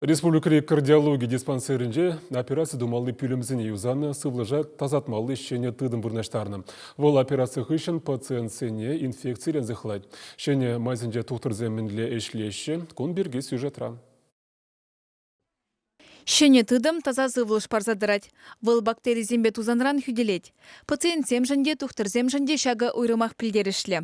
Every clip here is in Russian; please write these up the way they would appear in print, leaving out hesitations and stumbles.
Республикалық кардиология диспансерінде операция думалы пүлімзіне юзаны сывлыжа тазатмалы шене тыдым бұрнаштарны. Вол операция үшін пациент сене инфекциялен зықлайды. Шене мазинже тухтыр земінле эшлеші, күн берге сюжетра. Шене тыдым таза зывлыш парзадырать. Выл бактерий зембе тузанран хүделет. Пациент земжінде тухтыр земжінде шага уйрымақ пілдерішлі.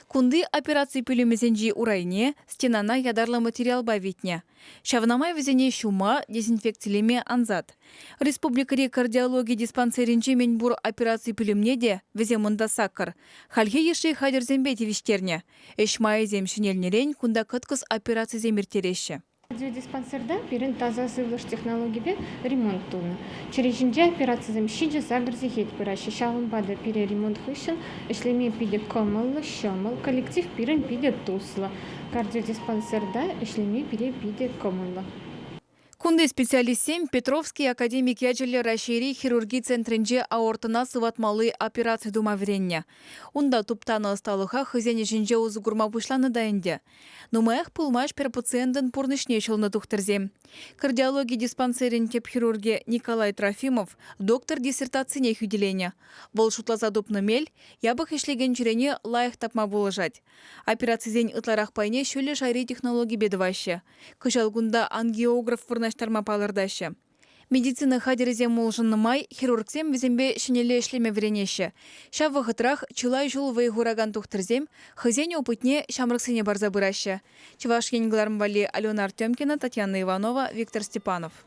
Кунды операции пүлемезенжи урайне стенана ядарлы материал бавитне. Шавнамай везене шума дезинфекциялеме анзат. Республикари кардиология диспансеринче менбур операции пүлемне де везе мында саккар. Хальге еши хадер зембе тевиштерне. Эшмай земшинелнерен кунда кыткыз операции земертереші. Диспансерда пирин таза сывлыш технологии ремонт туны. Через операция замщиджи загрзи хет пираши шалым бада пире ремонт хышын, эшлеме пиде комыллы, шомыл, коллектив пирин пиде туслы. Кардиодиспансерда эшлеме пиде комыллы. Кунды специалистсем Петровский академик яджелі расшири хирургии центринже аортына сыватмалы операция думавренне. Унда туптаны ысталыха хызене жинже узы гурма пушланы дайынде. Нумаях пулмаш пер пациентын пурнышне шылны тухтырзем. Кардиология диспансерин теп хирурги Николай Трофимов доктор диссертацияне хүделене. Вол шутлаза дупны мел, ябық ишлеген жүрене лайық тапма болыжать. Операциязен ытларах пайне шөлі шайри технологии бедваще. Кышалгунда ангиограф вырнаштарма палырдашы. Медицина хадерезем молжынны май, хирургсем візембе шинелі ішлеме вренеші. Шавы ғытрах чылай жул вайгураган тухтырзем, хызене опытне шамрыксыне барза бұрашы. Чываш енгіларым вали Алена Артемкина, Татьяна Иванова, Виктор Степанов.